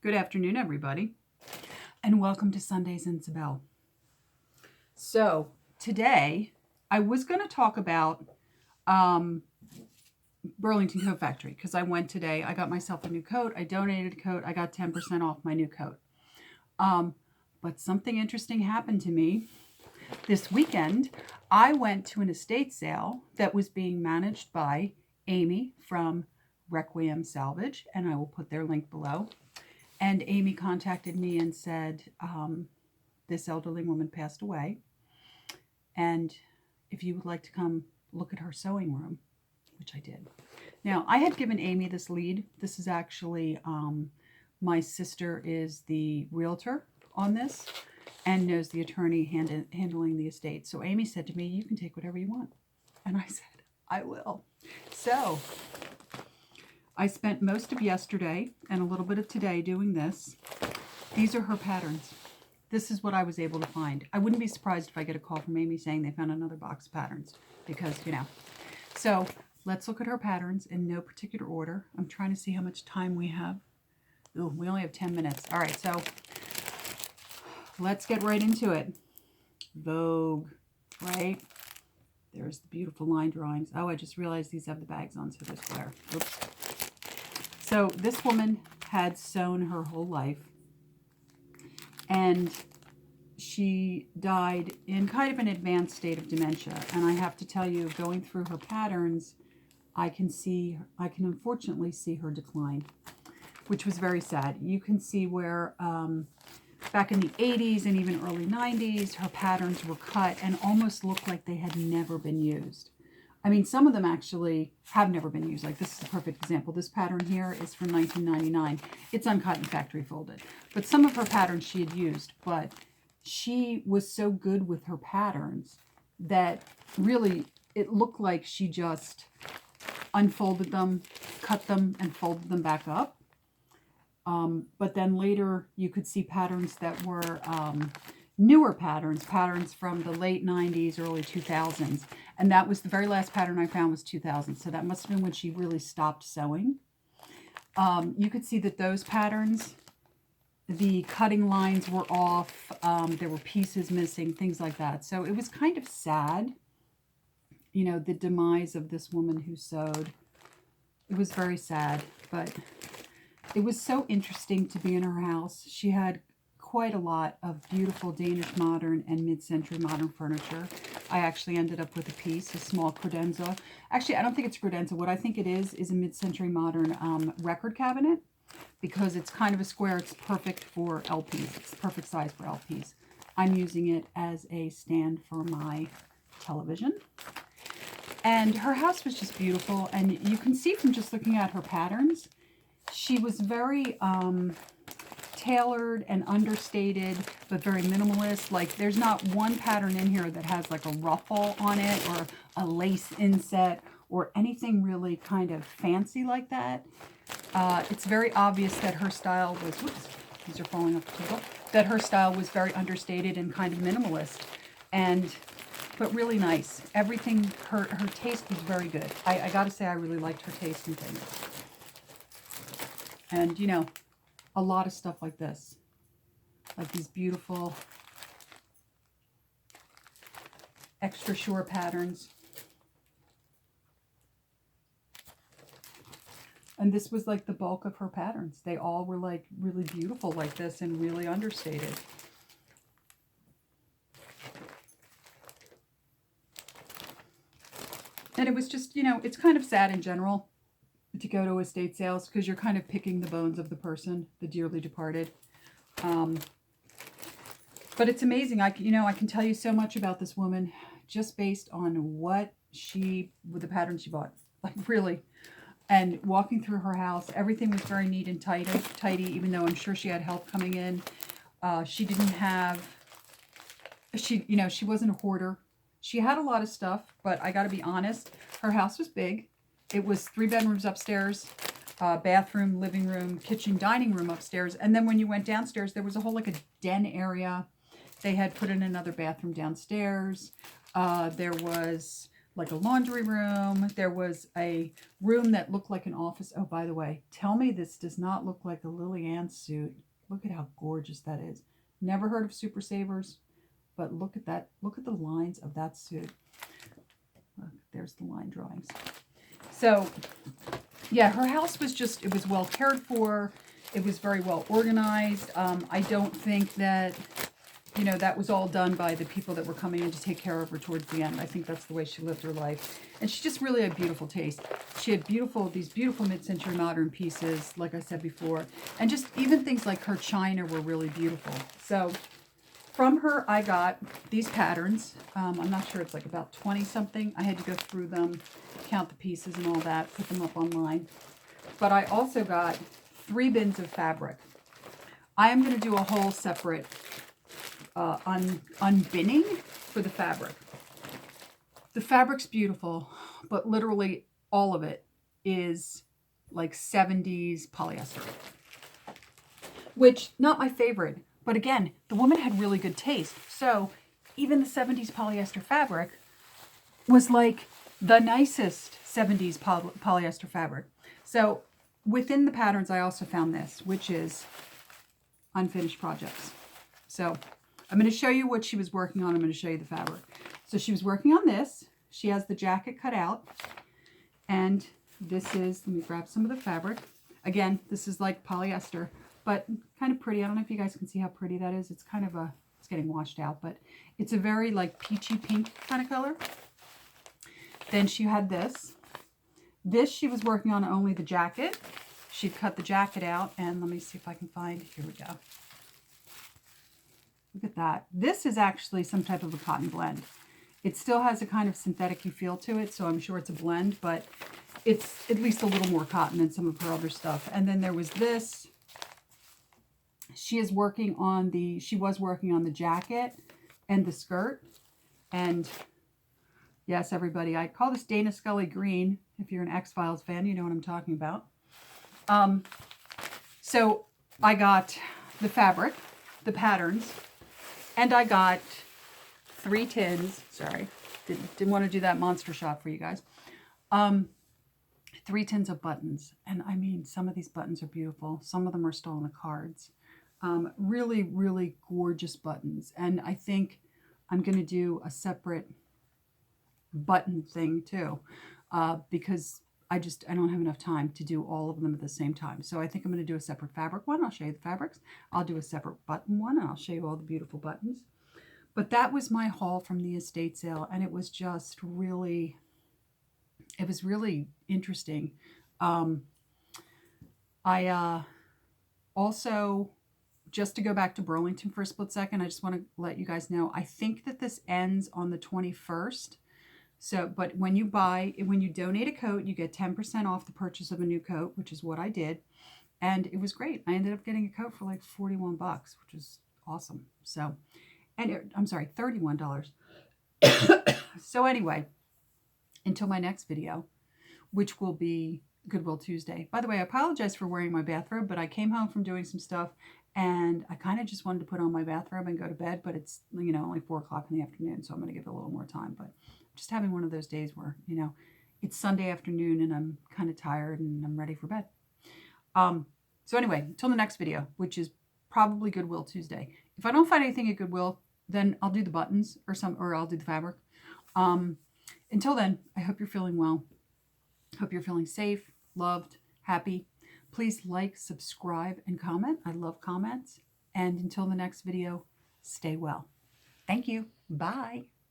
Good afternoon, everybody, and welcome to Sundays in Cybele. So, today I was going to talk about um, Burlington Coat Factory because I went today. I got myself a new coat. I donated a coat. I got 10% off my new coat. Um, but something interesting happened to me this weekend. I went to an estate sale that was being managed by Amy from Requiem Salvage, and I will put their link below. And Amy contacted me and said, this elderly woman passed away. And if you would like to come look at her sewing room, which I did. Now, I had given Amy this lead. This is actually, my sister is the realtor on this and knows the attorney handling the estate. So Amy said to me, you can take whatever you want. And I said, I will. So I spent most of yesterday and a little bit of today doing this. These are her patterns. This is what I was able to find. I wouldn't be surprised if I get a call from Amy saying they found another box of patterns because, So let's look at her patterns in no particular order. I'm trying to see how much time we have. Ooh, we only have 10 minutes. All right, so let's get right into it. Vogue, right? There's the beautiful line drawings. Oh, I just realized these have the bags on, so there's glare. Oops. So this woman had sewn her whole life, and she died in kind of an advanced state of dementia. And I have to tell you, going through her patterns, I can unfortunately see her decline, which was very sad. You can see where back in the 80s and even early 90s, her patterns were cut and almost looked like they had never been used. I mean, some of them actually have never been used. Like this is a perfect example. This pattern here is from 1999. It's uncut and factory folded. But some of her patterns she had used, but she was so good with her patterns that really it looked like she just unfolded them, cut them, and folded them back up. But then later you could see patterns that were newer patterns from the late 90s, early 2000s. And that was the very last pattern I found was 2000. So that must have been when she really stopped sewing. You could see that those patterns, the cutting lines were off. There were pieces missing, things like that. So it was kind of sad, the demise of this woman who sewed. It was very sad, but it was so interesting to be in her house. She had quite a lot of beautiful Danish modern and mid-century modern furniture. I actually ended up with a piece, a small credenza. Actually, I don't think it's credenza. What I think it is a mid-century modern record cabinet because it's kind of a square. It's perfect for LPs. It's the perfect size for LPs. I'm using it as a stand for my television. And her house was just beautiful. And you can see from just looking at her patterns, she was very tailored and understated, but very minimalist. Like there's not one pattern in here that has like a ruffle on it or a lace inset or anything really kind of fancy like that. It's very obvious that her style was, whoops, these are falling off the table, that her style was very understated and kind of minimalist, but really nice. Everything, her taste was very good. I gotta say I really liked her taste in things. And a lot of stuff like this, like these beautiful extra shore patterns. And this was like the bulk of her patterns. They all were like really beautiful like this and really understated. And it was just, it's kind of sad in general to go to estate sales because you're kind of picking the bones of the person, the dearly departed. But it's amazing. I can tell you so much about this woman just based on with the pattern she bought. Like really. And walking through her house, everything was very neat and tidy, even though I'm sure she had help coming in. She wasn't a hoarder. She had a lot of stuff, but I got to be honest, her house was big. It was 3 bedrooms upstairs, bathroom, living room, kitchen, dining room upstairs. And then when you went downstairs, there was a whole like a den area. They had put in another bathroom downstairs. There was like a laundry room. There was a room that looked like an office. Oh, by the way, tell me this does not look like a Lily Ann suit. Look at how gorgeous that is. Never heard of Super Savers, but look at that. Look at the lines of that suit. Look, there's the line drawings. So, yeah, her house was just, it was well cared for. It was very well organized. I don't think that, you know, that was all done by the people that were coming in to take care of her towards the end. I think that's the way she lived her life. And she just really had beautiful taste. She had these beautiful mid-century modern pieces, like I said before. And just even things like her china were really beautiful. So from her, I got these patterns. I'm not sure, it's like about 20 something. I had to go through them, count the pieces and all that, put them up online. But I also got 3 bins of fabric. I am going to do a whole separate unbinning for the fabric. The fabric's beautiful, but literally all of it is like 70s polyester, which not my favorite, but again, the woman had really good taste. So even the 70s polyester fabric was like the nicest 70s polyester fabric. So within the patterns, I also found this, which is unfinished projects. So I'm going to show you what she was working on. I'm going to show you the fabric. So she was working on this. She has the jacket cut out. And this is, let me grab some of the fabric. Again, this is like polyester, but kind of pretty. I don't know if you guys can see how pretty that is. It's kind of it's getting washed out, but it's a very like peachy pink kind of color. Then she had this. This she was working on only the jacket. She cut the jacket out, and let me see if I can find, here we go. Look at that. This is actually some type of a cotton blend. It still has a kind of synthetic-y feel to it, so I'm sure it's a blend, but it's at least a little more cotton than some of her other stuff. And then there was this. She was working on the jacket and the skirt. And yes, everybody, I call this Dana Scully green. If you're an X-Files fan, you know what I'm talking about. So I got the fabric, the patterns, and I got 3 tins. Sorry, didn't want to do that monster shot for you guys. 3 tins of buttons. And I mean, some of these buttons are beautiful. Some of them are still on the cards. Really, really gorgeous buttons. And I think I'm going to do a separate button thing too, because I don't have enough time to do all of them at the same time. So I think I'm going to do a separate fabric one. I'll show you the fabrics. I'll do a separate button one, and I'll show you all the beautiful buttons. But that was my haul from the estate sale, and it was just really, it was really interesting. I also, just to go back to Burlington for a split second, I just want to let you guys know, I think that this ends on the 21st. So, but when you donate a coat, you get 10% off the purchase of a new coat, which is what I did. And it was great. I ended up getting a coat for like $41, which is awesome. So, I'm sorry, $31. So anyway, until my next video, which will be Goodwill Tuesday. By the way, I apologize for wearing my bathrobe, but I came home from doing some stuff and I kind of just wanted to put on my bathrobe and go to bed, but it's, you know, only 4 o'clock in the afternoon. So I'm going to give it a little more time, but just having one of those days where, you know, it's Sunday afternoon and I'm kind of tired and I'm ready for bed. So anyway, until the next video, which is probably Goodwill Tuesday. If I don't find anything at Goodwill, then I'll do the buttons or I'll do the fabric. Until then, I hope you're feeling well. Hope you're feeling safe, loved, happy. Please like, subscribe, and comment. I love comments. And until the next video, stay well. Thank you. Bye.